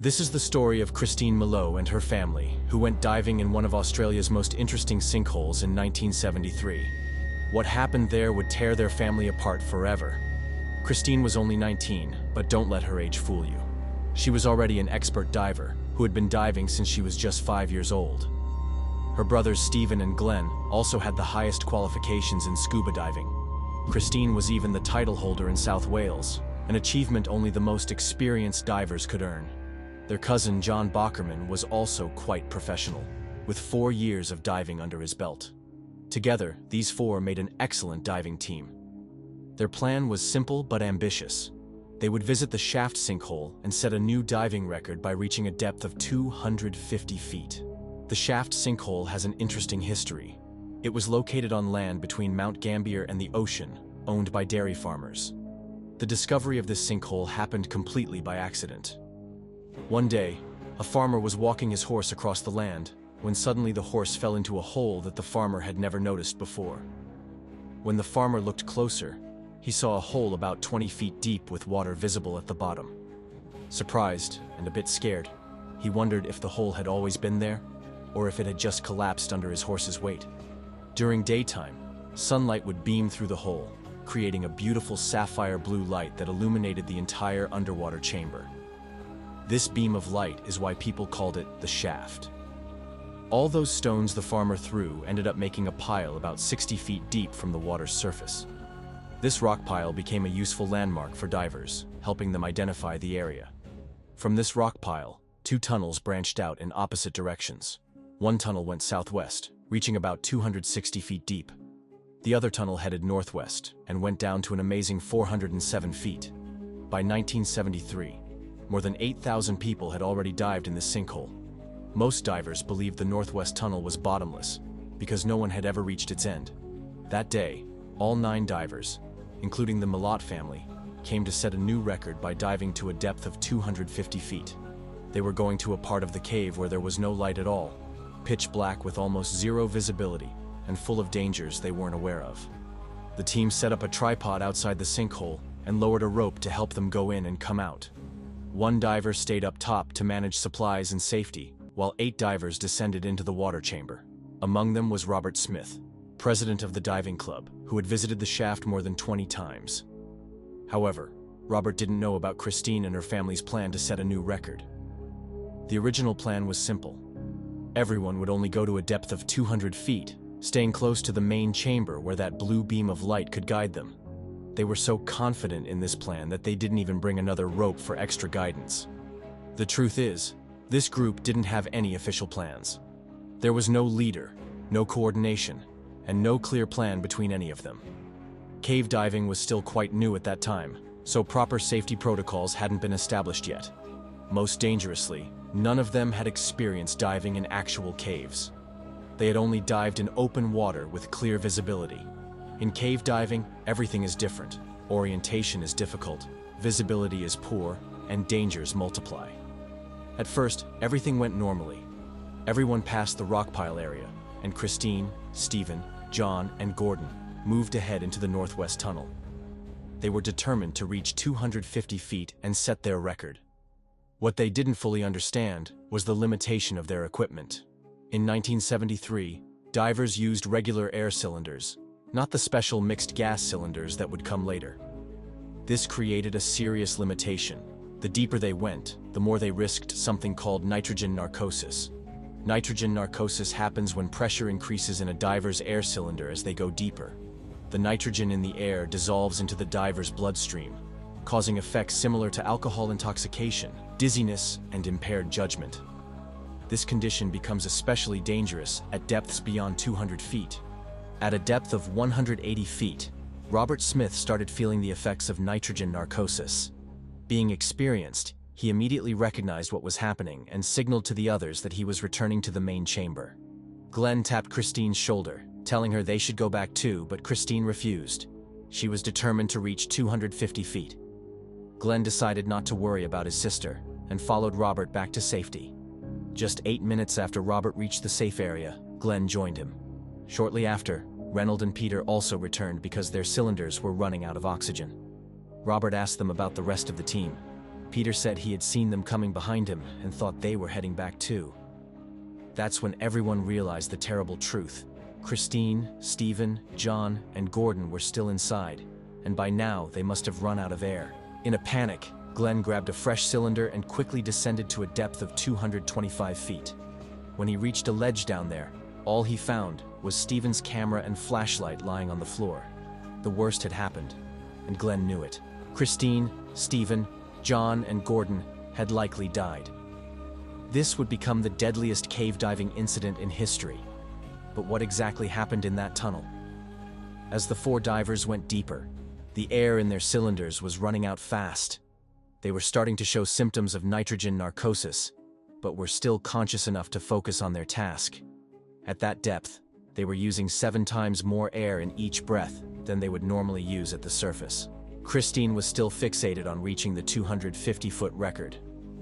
This is the story of Christine Millot and her family, who went diving in one of Australia's most interesting sinkholes in 1973. What happened there would tear their family apart forever. Christine was only 19, but don't let her age fool you. She was already an expert diver, who had been diving since she was just 5 years old. Her brothers Stephen and Glenn also had the highest qualifications in scuba diving. Christine was even the title holder in South Wales, an achievement only the most experienced divers could earn. Their cousin John Bockerman was also quite professional, with 4 years of diving under his belt. Together, these four made an excellent diving team. Their plan was simple but ambitious. They would visit the shaft sinkhole and set a new diving record by reaching a depth of 250 feet. The shaft sinkhole has an interesting history. It was located on land between Mount Gambier and the ocean, owned by dairy farmers. The discovery of this sinkhole happened completely by accident. One day, a farmer was walking his horse across the land when suddenly the horse fell into a hole that the farmer had never noticed before. When the farmer looked closer, he saw a hole about 20 feet deep with water visible at the bottom. Surprised and a bit scared, he wondered if the hole had always been there, or if it had just collapsed under his horse's weight. During daytime, sunlight would beam through the hole, creating a beautiful sapphire blue light that illuminated the entire underwater chamber. This beam of light is why people called it the shaft. All those stones the farmer threw ended up making a pile about 60 feet deep from the water's surface. This rock pile became a useful landmark for divers, helping them identify the area. From this rock pile, 2 tunnels branched out in opposite directions. One tunnel went southwest, reaching about 260 feet deep. The other tunnel headed northwest and went down to an amazing 407 feet. By 1973, more than 8,000 people had already dived in this sinkhole. Most divers believed the northwest tunnel was bottomless because no one had ever reached its end. That day, all 9 divers, including the Millot family, came to set a new record by diving to a depth of 250 feet. They were going to a part of the cave where there was no light at all, pitch black with almost zero visibility, and full of dangers they weren't aware of. The team set up a tripod outside the sinkhole and lowered a rope to help them go in and come out. One diver stayed up top to manage supplies and safety, while 8 divers descended into the water chamber. Among them was Robert Smith, president of the diving club, who had visited the shaft more than 20 times. However, Robert didn't know about Christine and her family's plan to set a new record. The original plan was simple. Everyone would only go to a depth of 200 feet, staying close to the main chamber where that blue beam of light could guide them. They were so confident in this plan that they didn't even bring another rope for extra guidance. The truth is, this group didn't have any official plans. There was no leader, no coordination, and no clear plan between any of them. Cave diving was still quite new at that time, so proper safety protocols hadn't been established yet. Most dangerously, none of them had experienced diving in actual caves. They had only dived in open water with clear visibility. In cave diving, everything is different. Orientation is difficult, visibility is poor, and dangers multiply. At first, everything went normally. Everyone passed the rock pile area, and Christine, Stephen, John, and Gordon moved ahead into the northwest tunnel. They were determined to reach 250 feet and set their record. What they didn't fully understand was the limitation of their equipment. In 1973, divers used regular air cylinders, not the special mixed gas cylinders that would come later. This created a serious limitation. The deeper they went, the more they risked something called nitrogen narcosis. Nitrogen narcosis happens when pressure increases in a diver's air cylinder as they go deeper. The nitrogen in the air dissolves into the diver's bloodstream, causing effects similar to alcohol intoxication, dizziness, and impaired judgment. This condition becomes especially dangerous at depths beyond 200 feet. At a depth of 180 feet, Robert Smith started feeling the effects of nitrogen narcosis. Being experienced, he immediately recognized what was happening and signaled to the others that he was returning to the main chamber. Glenn tapped Christine's shoulder, telling her they should go back too, but Christine refused. She was determined to reach 250 feet. Glenn decided not to worry about his sister and followed Robert back to safety. Just 8 minutes after Robert reached the safe area, Glenn joined him. Shortly after, Reynold and Peter also returned because their cylinders were running out of oxygen. Robert asked them about the rest of the team. Peter said he had seen them coming behind him and thought they were heading back too. That's when everyone realized the terrible truth. Christine, Stephen, John, and Gordon were still inside, and by now they must have run out of air. In a panic, Glenn grabbed a fresh cylinder and quickly descended to a depth of 225 feet. When he reached a ledge down there, all he found was Stephen's camera and flashlight lying on the floor. The worst had happened, and Glenn knew it. Christine, Stephen, John, and Gordon had likely died. This would become the deadliest cave diving incident in history. But what exactly happened in that tunnel? As the four divers went deeper, the air in their cylinders was running out fast. They were starting to show symptoms of nitrogen narcosis, but were still conscious enough to focus on their task. At that depth, they were using 7 times more air in each breath than they would normally use at the surface. Christine was still fixated on reaching the 250-foot record.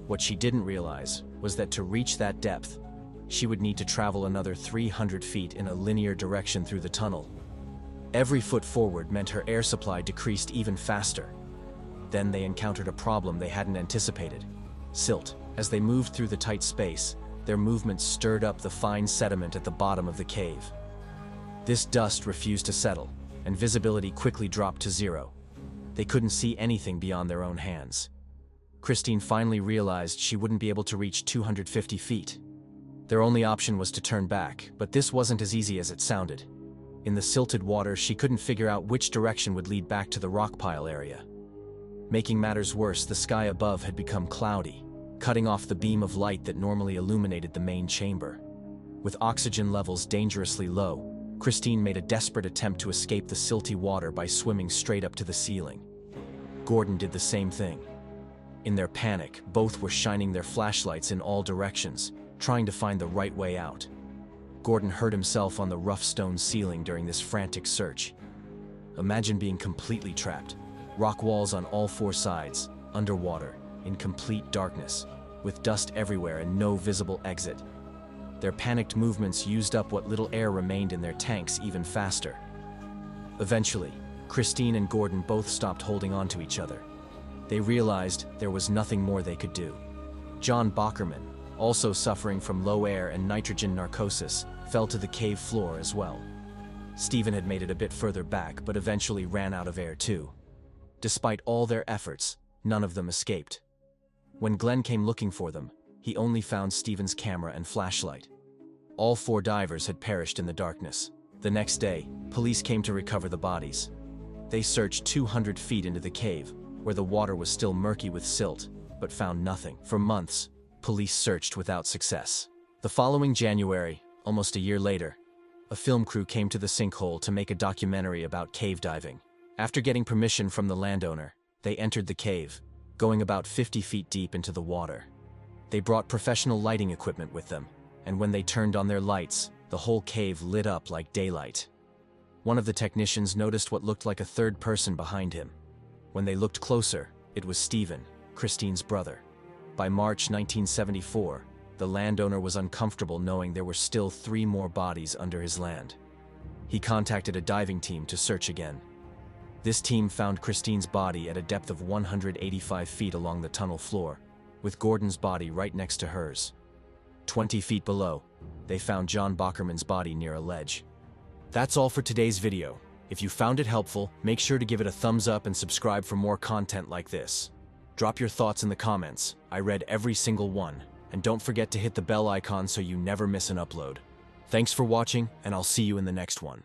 What she didn't realize was that to reach that depth, she would need to travel another 300 feet in a linear direction through the tunnel. Every foot forward meant her air supply decreased even faster. Then they encountered a problem they hadn't anticipated: silt. As they moved through the tight space, their movements stirred up the fine sediment at the bottom of the cave. This dust refused to settle, and visibility quickly dropped to 0. They couldn't see anything beyond their own hands. Christine finally realized she wouldn't be able to reach 250 feet. Their only option was to turn back, but this wasn't as easy as it sounded. In the silted water, she couldn't figure out which direction would lead back to the rock pile area. Making matters worse, the sky above had become cloudy, cutting off the beam of light that normally illuminated the main chamber. With oxygen levels dangerously low, Christine made a desperate attempt to escape the silty water by swimming straight up to the ceiling. Gordon did the same thing. In their panic, both were shining their flashlights in all directions, trying to find the right way out. Gordon hurt himself on the rough stone ceiling during this frantic search. Imagine being completely trapped. Rock walls on all 4 sides, underwater, in complete darkness, with dust everywhere and no visible exit. Their panicked movements used up what little air remained in their tanks even faster. Eventually, Christine and Gordon both stopped holding on to each other. They realized there was nothing more they could do. John Bockerman, also suffering from low air and nitrogen narcosis, fell to the cave floor as well. Stephen had made it a bit further back, but eventually ran out of air too. Despite all their efforts, none of them escaped. When Glenn came looking for them, he only found Stephen's camera and flashlight. All 4 divers had perished in the darkness. The next day, police came to recover the bodies. They searched 200 feet into the cave, where the water was still murky with silt, but found nothing. For months, police searched without success. The following January, almost a year later, a film crew came to the Sinkhole to make a documentary about cave diving. After getting permission from the landowner, they entered the cave, going about 50 feet deep into the water. They brought professional lighting equipment with them, and when they turned on their lights, the whole cave lit up like daylight. One of the technicians noticed what looked like a third person behind him. When they looked closer, it was Stephen, Christine's brother. By March 1974, the landowner was uncomfortable knowing there were still 3 more bodies under his land. He contacted a diving team to search again. This team found Christine's body at a depth of 185 feet along the tunnel floor, with Gordon's body right next to hers. 20 feet below, they found John Bockerman's body near a ledge. That's all for today's video. If you found it helpful, make sure to give it a thumbs up and subscribe for more content like this. Drop your thoughts in the comments. I read every single one. And don't forget to hit the bell icon so you never miss an upload. Thanks for watching, and I'll see you in the next one.